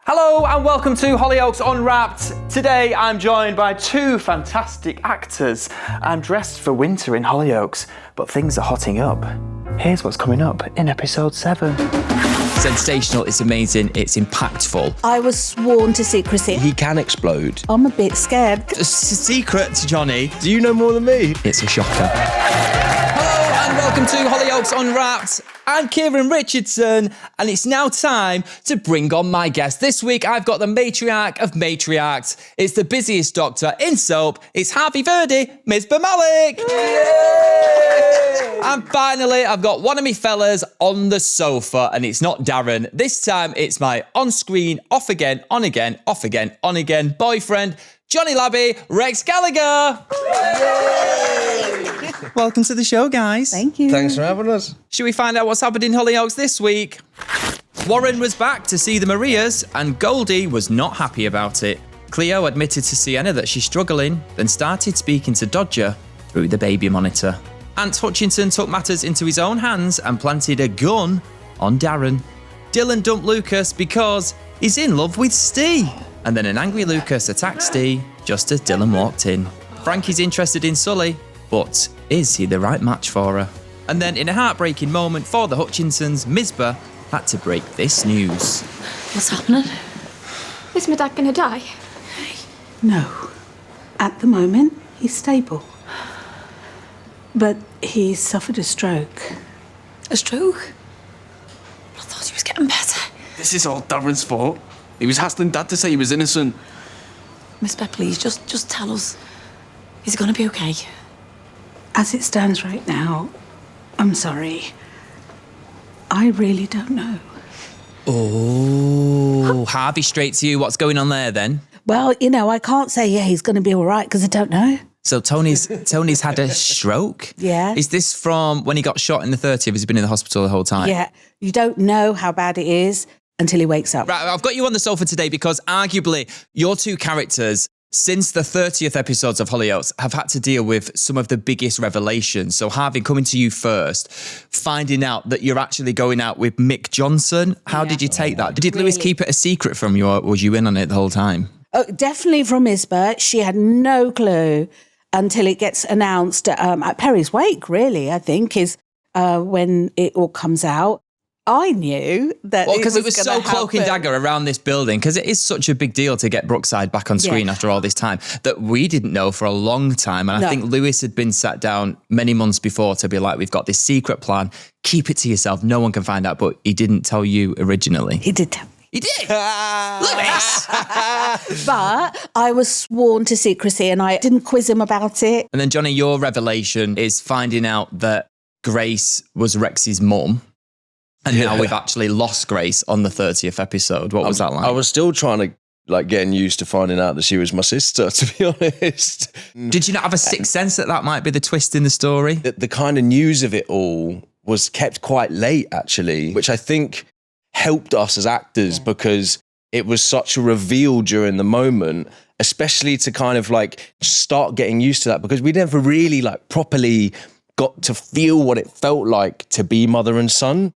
Hello and welcome to Hollyoaks Unwrapped. Today I'm joined by two fantastic actors. I'm dressed for winter in Hollyoaks, but things are hotting up. Here's what's coming up in episode 7. Sensational, it's amazing, it's impactful. I was sworn to secrecy. He can explode. I'm a bit scared. The secret to Jonny, Do you know more than me? it's a shocker. Hello and welcome to Hollyoaks Unwrapped. I'm Kieron Richardson and it's now time to bring on my guest. This week I've got the matriarch of matriarchs. It's the busiest doctor in soap. It's Harvey Virdi, Ms. Malik. And finally, I've got one of me fellas on the sofa, and it's not Darren. This time, it's my on-screen, off-again, on-again, off-again, on-again boyfriend, Jonny Labey, Rex Gallagher. Welcome to the show, guys. Thank you. Thanks for having us. Should we find out what's happened in Hollyoaks this week? Warren was back to see the Marias, and Goldie was not happy about it. Cleo admitted to Sienna that she's struggling, then started speaking to Dodger through the baby monitor. Ant Hutchinson took matters into his own hands and planted a gun on Darren. Dylan dumped Lucas because he's in love with Steve. And then an angry Lucas attacked Steve just as Dylan walked in. Frankie's interested in Sully, but is he the right match for her? And then in a heartbreaking moment for the Hutchinsons, Misbah had to break this news. What's happening? Is my dad gonna die? No. At the moment, he's stable. But he suffered a stroke. A stroke? I thought he was getting better. This is all Darren's fault. He was hassling Dad to say he was innocent. Miss Beth, please, just tell us. Is it gonna be okay? As it stands right now, I'm sorry. I really don't know. Oh, Harvey, straight to you. What's going on there then? Well, I can't say, he's going to be all right because I don't know. So Tony's had a stroke? Yeah. Is this from when he got shot in the 30th? Has he been in the hospital the whole time? Yeah, you don't know how bad it is until he wakes up. Right, I've got you on the sofa today because arguably your two characters, since the 30th episodes of Hollyoaks, have had to deal with some of the biggest revelations. So Harvey, coming to you first, finding out that you're actually going out with Mick Johnson. How did you take that? Did Lewis keep it a secret from you, or was you in on it the whole time? Oh, definitely from Misbah. She had no clue until it gets announced at Perry's wake, really, I think, is when it all comes out. I knew that because it was so cloak and dagger around this building, because it is such a big deal to get Brookside back on screen after all this time, that we didn't know for a long time. And I think Lewis had been sat down many months before to be like, we've got this secret plan, keep it to yourself, no one can find out. But he didn't tell you originally. He did tell me. He did? Lewis! But I was sworn to secrecy and I didn't quiz him about it. And then, Jonny, your revelation is finding out that Grace was Rex's mum. And now we've actually lost Grace on the 30th episode. What was that like? I was still trying to getting used to finding out that she was my sister, to be honest. Did you not have a sixth sense that might be the twist in the story? The kind of news of it all was kept quite late, actually, which I think helped us as actors because it was such a reveal during the moment, especially to kind of start getting used to that, because we never really properly got to feel what it felt like to be mother and son.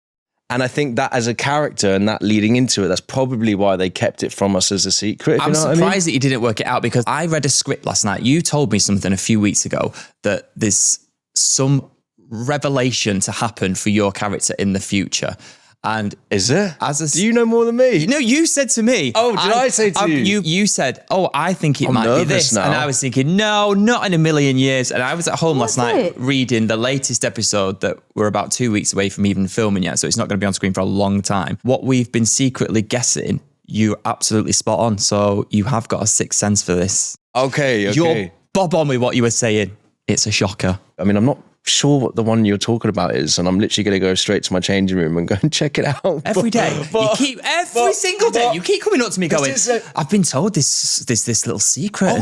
And I think that as a character and that leading into it, that's probably why they kept it from us as a secret. I'm surprised that you didn't work it out, because I read a script last night. You told me something a few weeks ago that there's some revelation to happen for your character in the future. And is there? Do you know more than me? No, you said to me. Oh, did I say to you? You said, I think it might be this. Now. And I was thinking, no, not in a million years. And I was at home last night reading the latest episode that we're about 2 weeks away from even filming yet. So it's not going to be on screen for a long time. What we've been secretly guessing, you're absolutely spot on. So you have got a sixth sense for this. Okay. You're bob on with what you were saying. It's a shocker. I mean, I'm not sure what the one you're talking about is, and I'm literally going to go straight to my changing room and go and check it out every day. Every single day you keep coming up to me going, I've been told this little secret.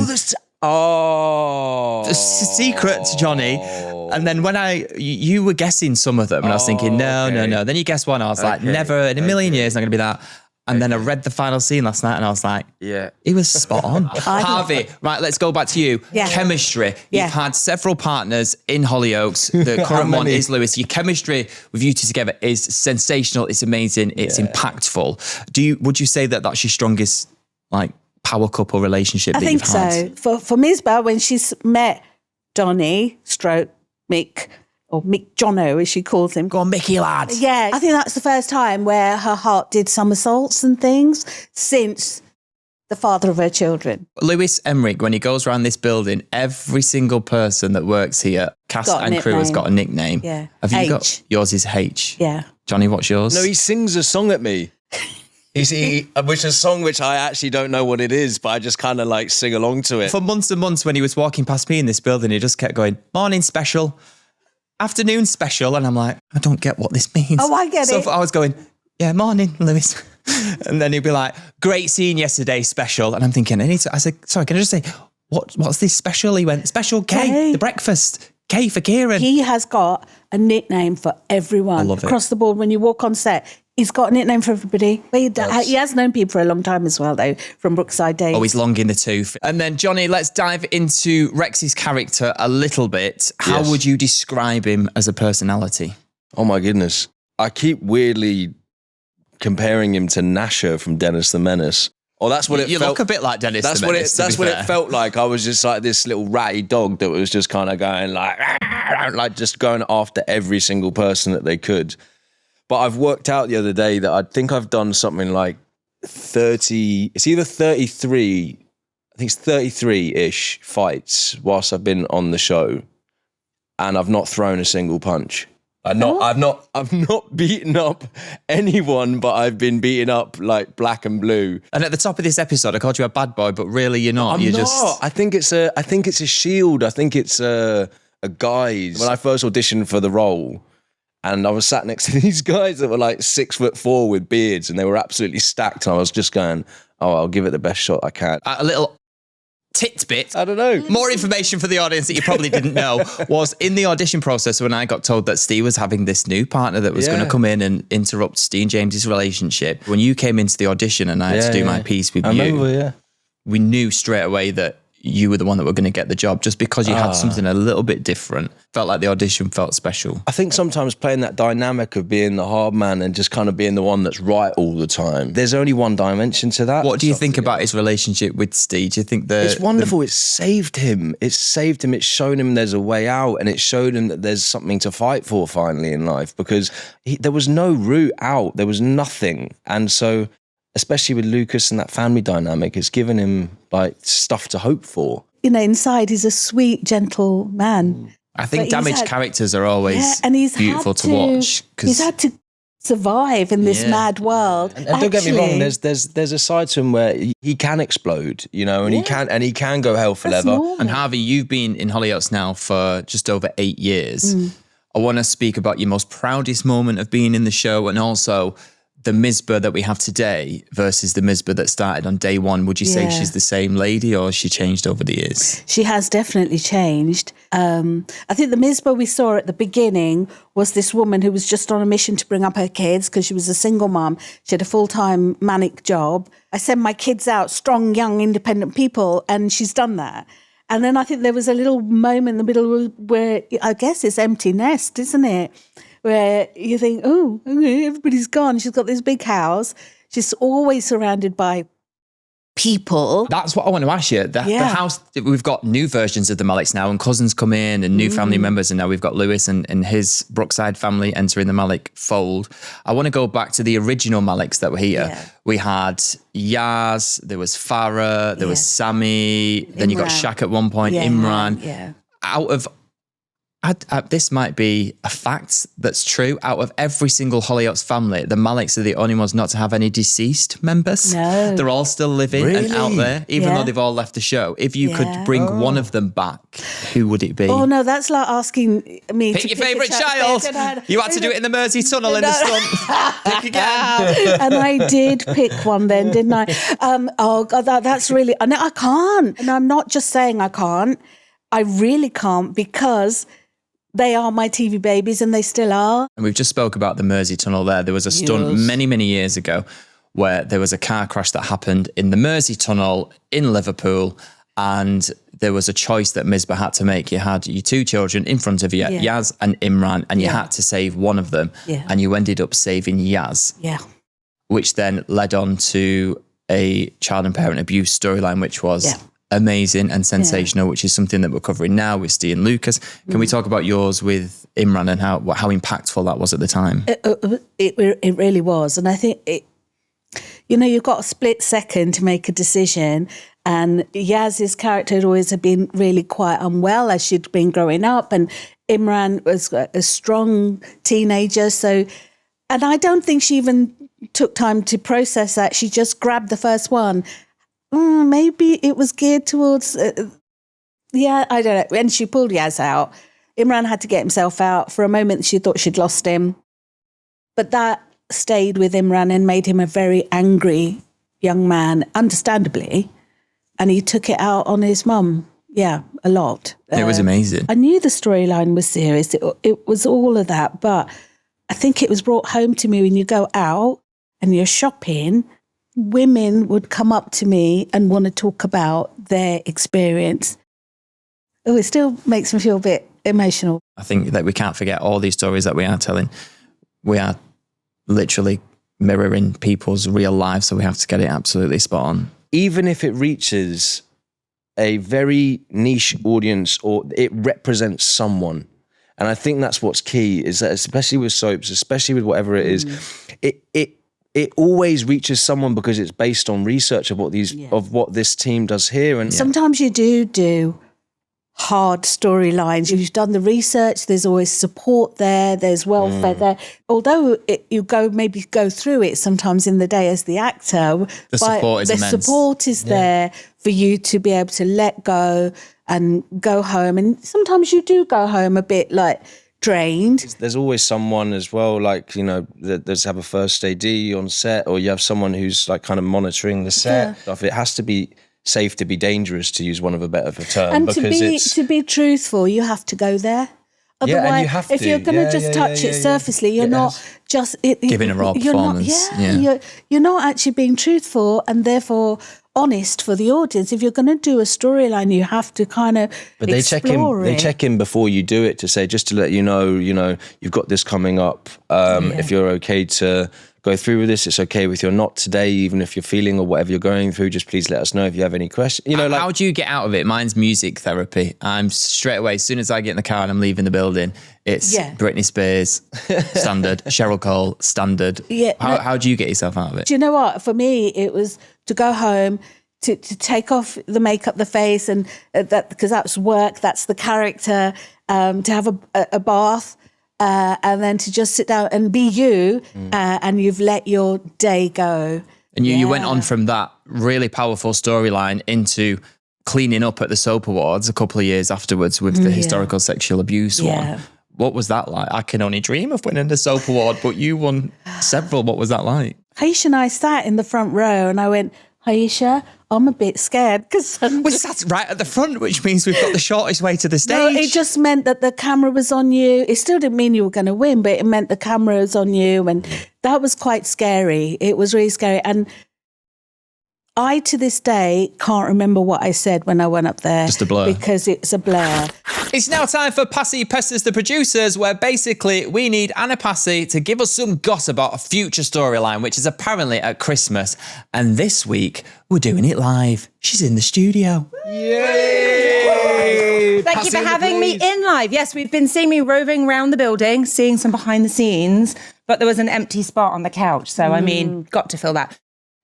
The secret to Jonny. And then when you were guessing some of them, and I was thinking, no. Then you guessed one, I was like, never in a million years, not going to be that. And then I read the final scene last night and I was like, Yeah. he was spot on. Harvey, right, let's go back to you. Yeah. Chemistry. Yeah. You've had several partners in Hollyoaks. The current one is Lewis. Your chemistry with you two together is sensational. It's amazing. It's impactful. Would you say that that's your strongest like power couple relationship that you've had? I think so. For Misbah, when she's met Jonny, stroke Mick, or Mick Jono, as she calls him. Go on, Mickey lad. Yeah, I think that's the first time where her heart did somersaults and things since the father of her children. Lewis Emmerich, when he goes around this building, every single person that works here, cast and crew, has got a nickname. Yeah. Have you H. got yours? Is H. Yeah. Jonny, what's yours? No, he sings a song at me. Which is a song which I actually don't know what it is, but I just kind of like sing along to it. For months and months, when he was walking past me in this building, he just kept going, morning special, afternoon special. And I'm like, I don't get what this means. Oh, I get it. So I was going, yeah, morning, Lewis. And then he'd be like, great scene yesterday, special. And I'm thinking, I said, sorry, can I just say, what's this special? He went, special K, the breakfast. K for Kieron. He has got a nickname for everyone. I love it. Across the board, when you walk on set, he's got a nickname for everybody. But he has known people for a long time as well, though, from Brookside days. Oh, he's long in the tooth. And then, Jonny, let's dive into Rex's character a little bit. How Yes. would you describe him as a personality? Oh my goodness. I keep weirdly comparing him to Nasher from Dennis the Menace. Oh, that's what it You felt. look a bit like Dennis That's the what Menace, it. to be That's what fair. it felt like. I was just like this little ratty dog that was just kind of going like just going after every single person that they could. But I've worked out the other day that I think I've done something like 30. It's either 33. I think it's 33-ish fights whilst I've been on the show, and I've not thrown a single punch. I've not beaten up anyone, but I've been beaten up like black and blue. And at the top of this episode, I called you a bad boy, but really you're not. I'm not. I think it's a shield. I think it's a guise. When I first auditioned for the role, and I was sat next to these guys that were like 6'4" with beards, and they were absolutely stacked. And I was just going, "Oh, I'll give it the best shot I can." A little tidbit. I don't know. More information for the audience that you probably didn't know was in the audition process when I got told that Steve was having this new partner that was going to come in and interrupt Steve and James's relationship. When you came into the audition and I had to do my piece with we knew straight away that you were the one that were going to get the job just because you had something a little bit different. Felt like the audition felt special. I think sometimes playing that dynamic of being the hard man and just kind of being the one that's right all the time, there's only one dimension to that. What do you think about his relationship with Steve? Do you think that it's wonderful? It saved him. It's saved him. It's shown him there's a way out, and it showed him that there's something to fight for finally in life, because there was no route out. There was nothing. And so, especially with Lucas and that family dynamic, it's given him like stuff to hope for. You know, inside he's a sweet, gentle man. I think But damaged characters are always and he's beautiful to watch. He's had to survive in this mad world. And don't get me wrong, there's a side to him where he can explode, you know, and he can go hell for leather. And Harvey, you've been in Hollyoaks now for just over 8 years. I want to speak about your most proudest moment of being in the show, and also the Misbah that we have today versus the Misbah that started on day one. Would you say she's the same lady, or has she changed over the years? She has definitely changed. I think the Misbah we saw at the beginning was this woman who was just on a mission to bring up her kids because she was a single mum. She had a full-time manic job. I send my kids out, strong, young, independent people, and she's done that. And then I think there was a little moment in the middle where I guess it's empty nest, isn't it? Where you think, oh, okay, everybody's gone. She's got this big house. She's always surrounded by people. That's what I want to ask you. The house, we've got new versions of the Maliks now, and cousins come in and new family members, and now we've got Lewis and his Brookside family entering the Malik fold. I want to go back to the original Maliks that were here. Yeah. We had Yaz, there was Farah, there was Sammy, then you got Shaq at one point, Imran. Yeah. Out of this might be a fact that's true. Out of every single Hollyoaks family, the Maliks are the only ones not to have any deceased members. No. They're all still living and out there, even though they've all left the show. If you could bring one of them back, who would it be? Oh, no, that's like asking me pick to your pick favourite child. You had to do it in the Mersey Tunnel in the front. Pick again. And I did pick one then, didn't I? Oh, God, that's really... No, I can't. And I'm not just saying I can't. I really can't, because... they are my TV babies, and they still are. And we've just spoke about the Mersey Tunnel there. There was a stunt many, many years ago where there was a car crash that happened in the Mersey Tunnel in Liverpool, and there was a choice that Misbah had to make. You had your 2 children in front of you, Yaz and Imran, and you had to save one of them, and you ended up saving Yaz. Yeah. Which then led on to a child and parent abuse storyline, which was amazing and sensational, which is something that we're covering now with Steve and Lucas. Can we talk about yours with Imran and how impactful that was at the time? It really was. And I think, you've got a split second to make a decision. And Yaz's character had always been really quite unwell as she'd been growing up. And Imran was a strong teenager. So, and I don't think she even took time to process that. She just grabbed the first one. Maybe it was geared towards, I don't know. And she pulled Yaz out. Imran had to get himself out. For a moment, she thought she'd lost him. But that stayed with Imran and made him a very angry young man, understandably. And he took it out on his mum. Yeah, a lot. It was amazing. I knew the storyline was serious. It was all of that. But I think it was brought home to me when you go out and you're shopping, women would come up to me and want to talk about their experience. Oh, it still makes me feel a bit emotional. I think that we can't forget all these stories that we are telling. We are literally mirroring people's real lives, so we have to get it absolutely spot on. Even if it reaches a very niche audience or it represents someone. And I think that's what's key, is that especially with soaps, especially with whatever it is, it always reaches someone because it's based on research of what this team does here. And sometimes you do hard storylines. You've done the research, there's always support there, there's welfare there. Although you maybe go through it sometimes in the day as the actor, the support is immense. Support is there for you to be able to let go and go home. And sometimes you do go home a bit like drained. There's always someone as well, like, there's have a first AD on set, or you have someone who's like kind of monitoring the set stuff. It has to be safe to be dangerous, to use one of a better term. And because to be truthful, you have to go there. Otherwise, and you have if to. you're going to just touch it surfacely, you're not just giving a raw performance. You're not actually being truthful and therefore honest for the audience. If you're going to do a storyline, you have to kind of explore it. They check in before you do it to say, just to let you know, you've got this coming up. If you're okay to go through with this, it's okay with you're not today, even if you're feeling or whatever you're going through, just please let us know if you have any questions. How do you get out of it? Mine's music therapy. I'm straight away, as soon as I get in the car and I'm leaving the building, it's Britney Spears, standard, Cheryl Cole, standard. How do you get yourself out of it? Do you know what? For me, it was to go home, to take off the makeup, the face, and that, because that's work, that's the character, to have a bath, and then to just sit down and be you, and you've let your day go. And you went on from that really powerful storyline into cleaning up at the Soap Awards a couple of years afterwards with the historical sexual abuse one. What was that like? I can only dream of winning the Soap Award, but you won several. What was that like? Aisha and I sat in the front row and I went, Aisha, I'm a bit scared because we sat right at the front, which means we've got the shortest way to the stage. No, it just meant that the camera was on you. It still didn't mean you were going to win, but it meant the camera was on you, and that was quite scary. It was really scary, and I, to this day, can't remember what I said when I went up there. Just a blur. Because it's a blur. It's now time for Passey Pesters the Producers, where basically we need Anna Passey to give us some gossip about a future storyline, which is apparently at Christmas. And this week, we're doing it live. She's in the studio. Yay! Thank you for having me in live. Yes, we've been seeing me roving around the building, seeing some behind the scenes, but there was an empty spot on the couch. So, got to fill that.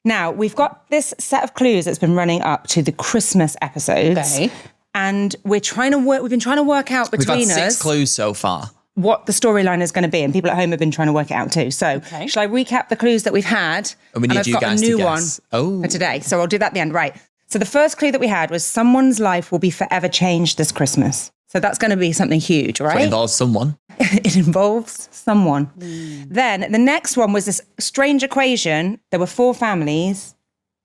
Now, we've got this set of clues that's been running up to the Christmas episodes. Okay. And we've been trying to work out between us. We've had 6 clues so far. What the storyline is going to be, and people at home have been trying to work it out too. So, shall I recap the clues that we've had? And we need you guys to guess. I've got a new one for today. So I'll do that at the end. Right. So the first clue that we had was someone's life will be forever changed this Christmas. So that's going to be something huge, right? So it involves someone. It involves someone. Then the next one was this strange equation. There were 4 families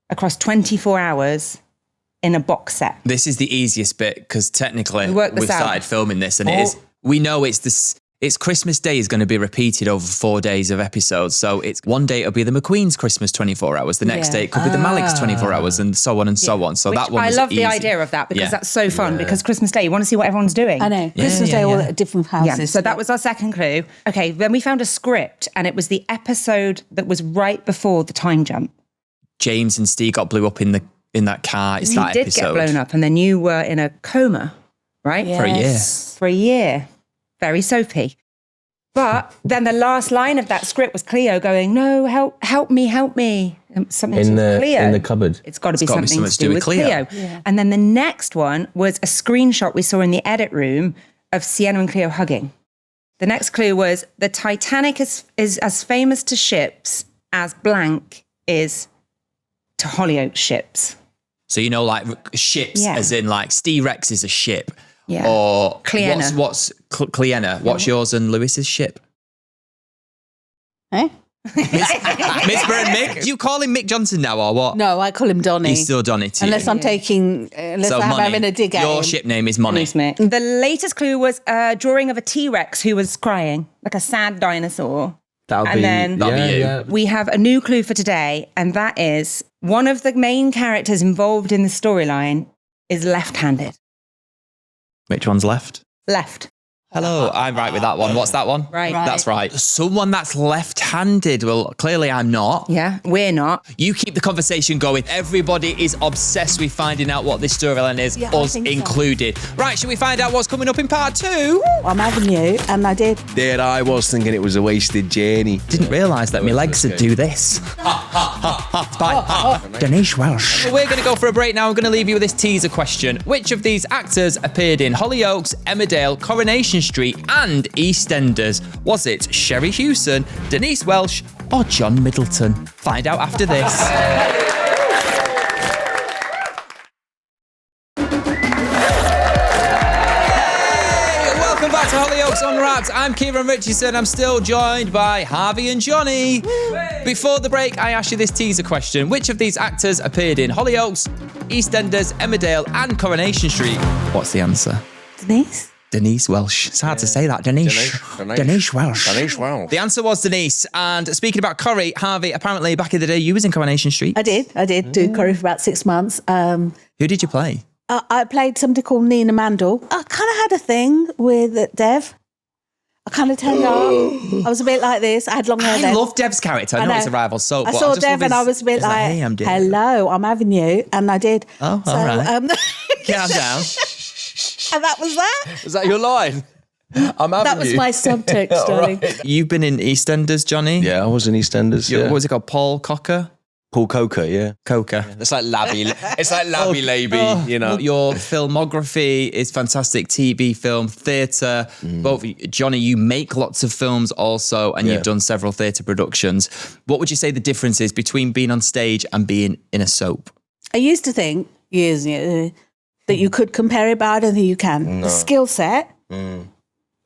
across 24 hours in a box set. This is the easiest bit because technically we've started filming this, and we know it's It's Christmas Day is going to be repeated over 4 days of episodes. So it's one day it'll be the McQueen's Christmas 24 hours. The next day it could be the Malik's 24 hours and so on and so on. So Which that one was I love the easy. idea of that because that's so fun because Christmas Day, you want to see what everyone's doing. I know. Christmas Day, all at different houses. Yeah, so that was our second clue. Okay, then we found a script and it was the episode that was right before the time jump. James and Steve got blew up in that car. It's You that did episode. get blown up and then you were in a coma, right? For a year. Yes. For a year. Very soapy. But then the last line of that script was Cleo going, "No, help me. Something In to Cleo. the cupboard. It's got to be gotta something to do with Cleo. Yeah. And then the next one was a screenshot we saw in the edit room of Sienna and Cleo hugging. The next clue was the Titanic is as famous to ships as blank is to Hollyoaks ships. So you know, like ships, Yeah. as in like Steve Rex is a ship. Yeah. Or Cleanna. what's Cleanna? What's yours and Lewis's ship? Eh? Miss Burn Mick? Do you call him Mick Johnson now or what? No, I call him Donny. He's still Donny to you. Unless I'm unless I'm Money, having a dig at your him. ship name is Money. Mick. The latest clue was a drawing of a T-Rex who was crying, like a sad dinosaur. That'll And be, then- That'll be you. yeah. We have a new clue for today, and that is one of the main characters involved in the storyline is left-handed. Which one's left? Left. Hello, I'm right with that one. What's that one? Right. That's right. Someone that's left-handed. Well, clearly I'm not. Yeah, we're not. You keep the conversation going. Everybody is obsessed with finding out what this storyline is, Yeah, I us think so. included. Right, should we find out what's coming up in part 2? I'm having you, and I did. There I was thinking it was a wasted journey. Didn't realise that my legs would do this. Bye. Denise Welsh. We're going to go for a break now. I'm going to leave you with this teaser question. Which of these actors appeared in Hollyoaks, Emmerdale, Coronation Street and EastEnders? Was it Sherry Hewson, Denise Welsh or John Middleton? Find out after this. Welcome back to Hollyoaks Unwrapped. I'm Kieron Richardson. I'm still joined by Harvey and Jonny. Before the break, I asked you this teaser question. Which of these actors appeared in Hollyoaks, EastEnders, Emmerdale and Coronation Street? What's the answer? Denise? Denise Welsh. It's hard to say that. Denise Welsh. Denise Welsh. The answer was Denise. And speaking about Corrie, Harvey, apparently back in the day, you was in Coronation Street. I did do Corrie for about 6 months. Who did you play? I played somebody called Nina Mandel. I kind of had a thing with Dev. I kind of turned up. I was a bit like this. I had long hair I then. love Dev's character. I know it's a rival soap. I but saw just love Dev and I was a bit he's like, hey, I'm Dev. hello, I'm having you. And I did. Oh, all right. Calm down. And that was that. Was that your line? I'm having That was you. my subtext, darling. You've been in EastEnders, Jonny? Yeah, I was in EastEnders. What Yeah. was it called? Paul Cocker? Paul Coker, yeah. Coker. It's like Labey. It's like Labey Labey, you know. Your filmography is fantastic. TV, film, theatre. Both Jonny, you make lots of films also, and Yeah. you've done several theatre productions. What would you say the difference is between being on stage and being in a soap? I used to think years ago that you could compare it, but I don't think you can. The skill set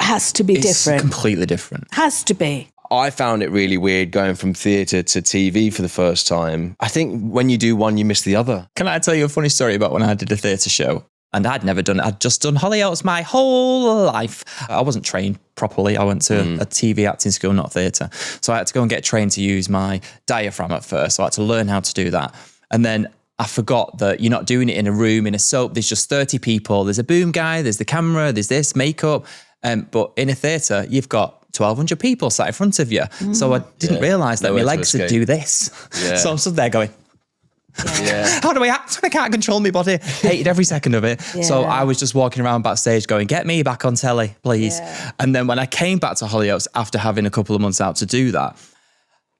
has to be It's different. completely different. Has to be. I found it really weird going from theatre to TV for the first time. I think when you do one, you miss the other. Can I tell you a funny story about when I did a theatre show? And I'd never done it. I'd just done Hollyoaks my whole life. I wasn't trained properly. I went to a TV acting school, not theatre. So I had to go and get trained to use my diaphragm at first. So I had to learn how to do that. And then I forgot that you're not doing it in a room, in a soap. There's just 30 people. There's a boom guy, there's the camera, there's this, makeup. But in a theatre, you've got 1,200 people sat in front of you. So I didn't realise that my Nowhere to legs would escape. do this. Yeah. So I'm stood there going, Yeah. how do I act when I can't control my body? Hated every second of it. So I was just walking around backstage going, get me back on telly, please. Yeah. And then when I came back to Hollyoaks after having a couple of months out to do that,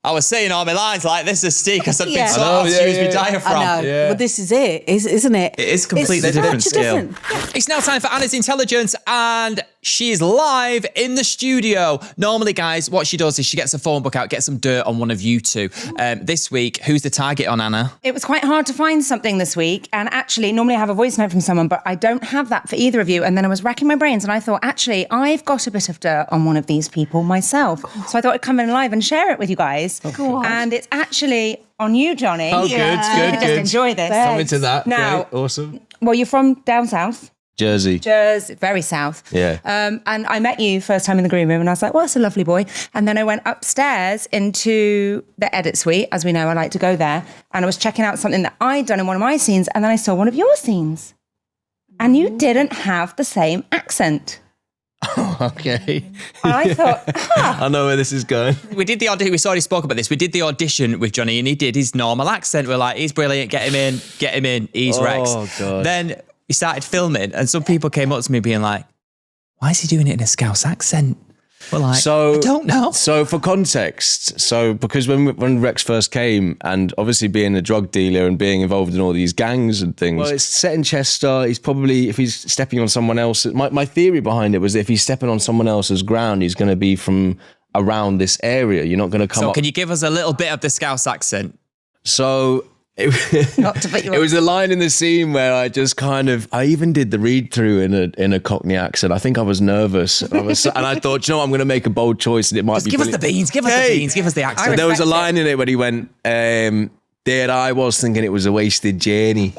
I was saying all my lines like this is Steve because I'd been Yeah. taught I know, to yeah, use my yeah. diaphragm. I know. Well, this is it, isn't it? It is completely It's different such a skill. different- It's now time for Anna's Intelligence, and she is live in the studio. Normally, guys, what she does is she gets a phone book out, gets some dirt on one of you two. This week, who's the target on Anna? It was quite hard to find something this week. And actually, normally I have a voice note from someone, but I don't have that for either of you. And then I was racking my brains and I thought, actually, I've got a bit of dirt on one of these people myself. So I thought I'd come in live and share it with you guys. And it's actually on you, Jonny. Oh, You can just enjoy this. I'm into that. Now- Great. Awesome. Well, you're from down south. Jersey. Very south. Yeah. And I met you first time in the green room and I was like, well, that's a lovely boy. And then I went upstairs into the edit suite. As we know, I like to go there. And I was checking out something that I'd done in one of my scenes. And then I saw one of your scenes. And you didn't have the same accent. Okay. And I thought, I know where this is going. We did the audition. We already spoke about this. We did the audition with Jonny, and he did his normal accent. We're like, he's brilliant. Get him in. He's Rex. Oh, God. Then we started filming, and some people came up to me being like, "Why is he doing it in a Scouse accent?" We're like, I don't know. So for context, because when Rex first came, and obviously being a drug dealer and being involved in all these gangs and things, well, it's set in Chester. He's probably, if he's stepping on someone else, my theory behind it was if he's stepping on someone else's ground, he's going to be from around this area. You're not going to come up. So can you give us a little bit of the Scouse accent? So not to put you it was a line in the scene where I just I even did the read through in a Cockney accent. I think I was nervous, and I thought, you know what, I'm going to make a bold choice, and it might be. Give us the beans. Give us the beans. Give us the accent. So there was a line in it where he went, "There I was thinking it was a wasted journey,"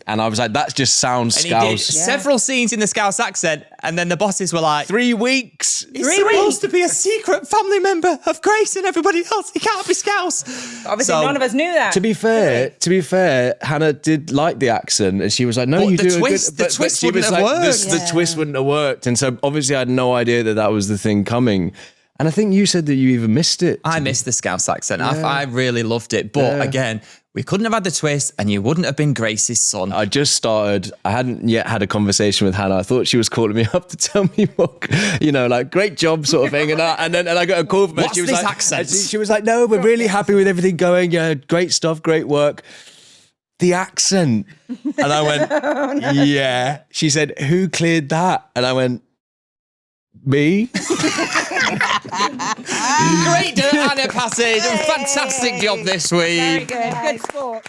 and I was like, "That just sounds And he did Scouse." several scenes in the Scouse accent, and then the bosses were like, 3 weeks. He's supposed to be a secret family member of Grace and everybody else. He can't be Scouse. Obviously, So- none of us knew that. To be fair, Hannah did like the accent, and she was like, "No, But you the do twist- a good." the but twist she was wouldn't have like, worked. The twist wouldn't have worked, and so obviously I had no idea that was the thing coming. And I think you said that you even missed it. I missed the Scouse accent. I really loved it. But again, we couldn't have had the twist, and you wouldn't have been Grace's son. I just started. I hadn't yet had a conversation with Hannah. I thought she was calling me up to tell me what, like great job sort of thing. And I got a call from her. What's She was this like, accent? She was like, "No, we're really happy with everything going. Yeah, great stuff, great work." The accent. And I went, "Yeah." She said, "Who cleared that?" And I went, "Me." Great, Anna Passey. Fantastic job this week. Good sport.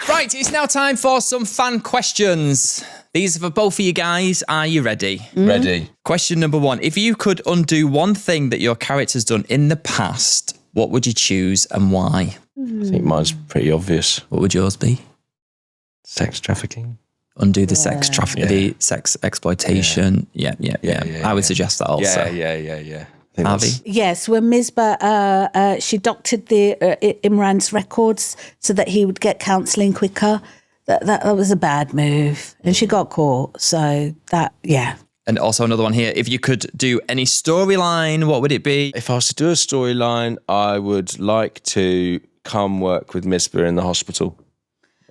Right, it's now time for some fan questions. These are for both of you guys. Are you ready? Ready. Question number 1. If you could undo one thing that your character's done in the past, what would you choose and why? I think mine's pretty obvious. What would yours be? Sex trafficking. Undo the sex trafficking, the sex exploitation. Yeah. I would suggest that also. Yeah. I think Harvey? Yes, when Misbah, she doctored the Imran's records so that he would get counselling quicker. That was a bad move, and she got caught. So And also another one here. If you could do any storyline, what would it be? If I was to do a storyline, I would like to come work with Misbah in the hospital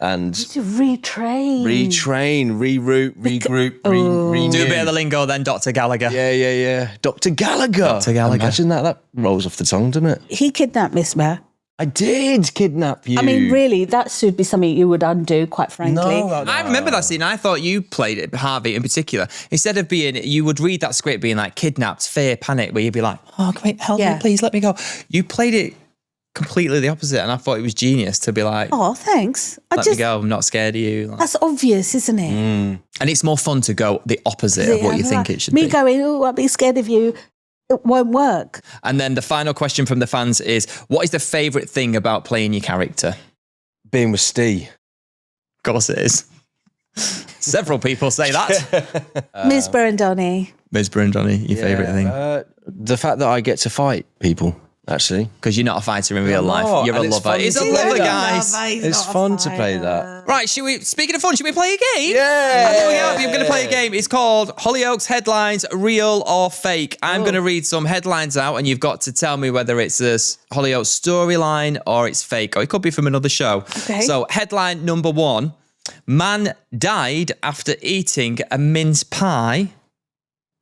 and to retrain, reroute, regroup, renew. Do a bit of the lingo then, Dr. Gallagher. Yeah. Dr. Gallagher. Dr. Gallagher. Imagine that. That rolls off the tongue, doesn't it? He kidnapped Misbah. I did kidnap you. I mean, really, that should be something you would undo, quite frankly. I remember that scene. I thought you played it, Harvey in particular. Instead of you would read that script being like kidnapped, fear, panic, where you'd be like, "Oh, wait, help me, please, let me go." You played it completely the opposite, and I thought it was genius to be like, "Oh, thanks. Let me go. I'm not scared of you." Like, That's obvious, isn't it? and it's more fun to go the opposite of what you think it should Me be. going, "Oh, I'll be scared of you." It won't work. And then the final question from the fans is, what is the favourite thing about playing your character? Being with Steve. Of course it is. Several people say that. Misbah and Donny. Misbah and Jonny, your favourite thing? The fact that I get to fight people, actually. Because you're not a fighter in real life. not, You're a and it's lover. fun He's a to lover, play that. guys. It's fun to play that. Right, speaking of fun, should we play a game? Yeah. There we go. We're going to play a game. It's called Hollyoaks Headlines, Real or Fake. I'm going to read some headlines out, and you've got to tell me whether it's a Hollyoaks storyline or it's fake, or it could be from another show. Okay. So, headline number 1, man died after eating a mince pie.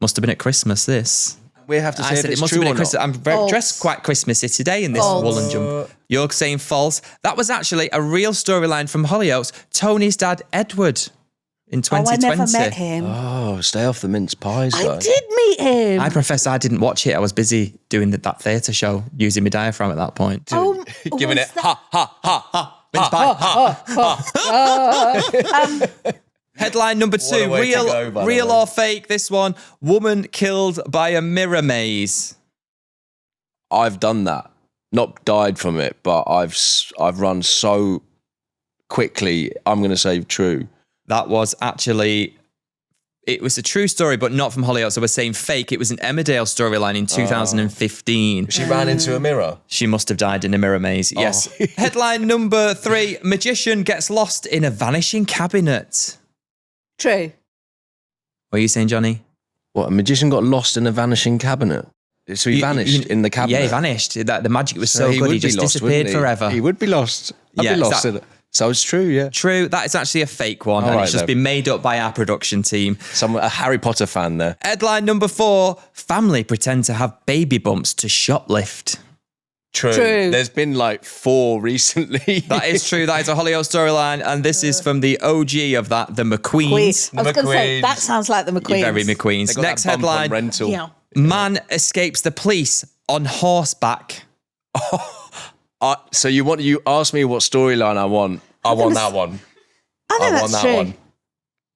Must have been at Christmas, this. We have to say I if said it it's must have true been or at not. Christmas. I'm dressed quite Christmassy today in this woolen jumper. You're saying false. That was actually a real storyline from Hollyoaks. Tony's dad, Edward, in 2020. Oh, I never met him. Oh, stay off the mince pies, I guys. did meet him. I profess I didn't watch it. I was busy doing that theatre show, using my diaphragm at that point. Giving it ha, ha, ha, ha. Mince pie. Headline number 2, a way to go, by the real way. or fake, this one. Woman killed by a mirror maze. I've done that. Not died from it, but I've run so quickly. I'm going to say true. That was actually It was a true story, but not from Hollyoaks. So we're saying fake. It was an Emmerdale storyline in 2015. She ran into a mirror. She must have died in a mirror maze. Yes. Headline number 3. Magician gets lost in a vanishing cabinet. True. What are you saying, Jonny? What, a magician got lost in a vanishing cabinet? So he vanished in the cabinet? Yeah, he vanished. The magic was so good, he just lost, disappeared forever. He would be lost. I'd be lost in it. So it's true, yeah. True, that is actually a fake one, and it's just been made up by our production team. A Harry Potter fan there. Headline number 4, family pretend to have baby bumps to shoplift. True. There's been like 4 recently. That is true. That is a Hollyoaks storyline, and this is from the OG of that, the McQueens. I was going to say, that sounds like the McQueens. Very McQueens. Next headline, rental. Yeah. Man escapes the police on horseback. So you asked me what storyline I want. I want that one. I think that's true.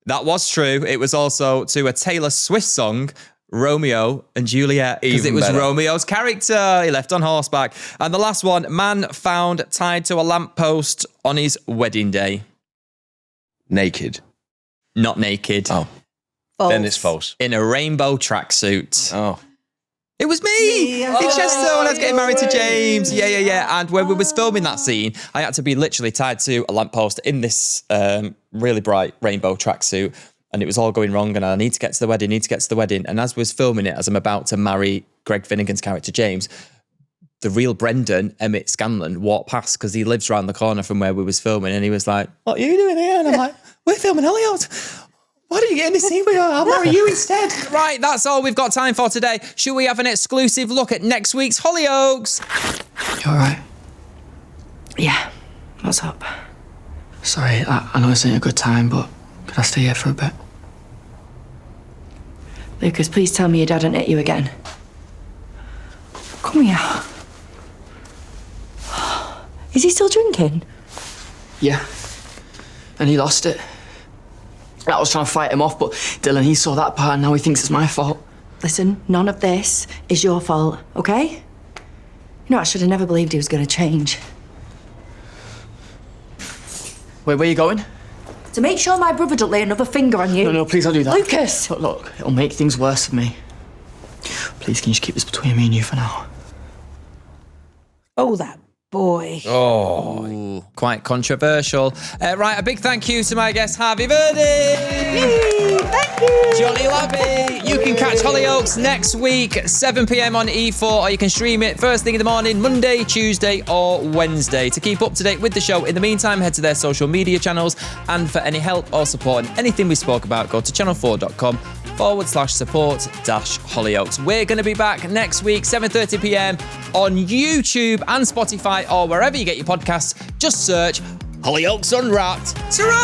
That was true. It was also to a Taylor Swift song, Romeo and Juliet, because it was better. Romeo's character. He left on horseback. And the last one, man found tied to a lamppost on his wedding day. Naked. Not naked. Oh. False. Then it's false. In a rainbow tracksuit. Oh. It was me in Chester when I was getting married to James. Yeah. And when we was filming that scene, I had to be literally tied to a lamppost in this really bright rainbow tracksuit. And it was all going wrong, and I need to get to the wedding. And as we was filming it, as I'm about to marry Greg Finnegan's character, James, the real Brendan, Emmett Scanlon, walked past because he lives around the corner from where we was filming. And he was like, "What are you doing here?" And I'm like, "We're filming Hollyoaks. Why don't you get in the scene with her? I'll marry you instead." Right, that's all we've got time for today. Should we have an exclusive look at next week's Hollyoaks? You all right? Yeah. What's up? Sorry, I know this ain't a good time, but could I stay here for a bit? Lucas, please tell me your dad didn't hit you again. Come here. Is he still drinking? Yeah. And he lost it. I was trying to fight him off, but Dylan, he saw that part and now he thinks it's my fault. Listen, none of this is your fault, okay? You know, I should have never believed he was going to change. Wait, where are you going? To make sure my brother don't lay another finger on you. No, please don't do that. Lucas! Look, it'll make things worse for me. Please, can you just keep this between me and you for now? Oh, that boy. Oh, quite controversial. Right, a big thank you to my guest, Harvey Virdi. Thank you. Jonny Labey. You can catch Hollyoaks next week, 7 p.m. on E4, or you can stream it first thing in the morning, Monday, Tuesday, or Wednesday. To keep up to date with the show, in the meantime, head to their social media channels. And for any help or support on anything we spoke about, go to channel4.com/support-Hollyoaks. We're going to be back next week, 7:30 p.m. on YouTube and Spotify, or wherever you get your podcasts. Just search Hollyoaks Unwrapped. Ta-ra!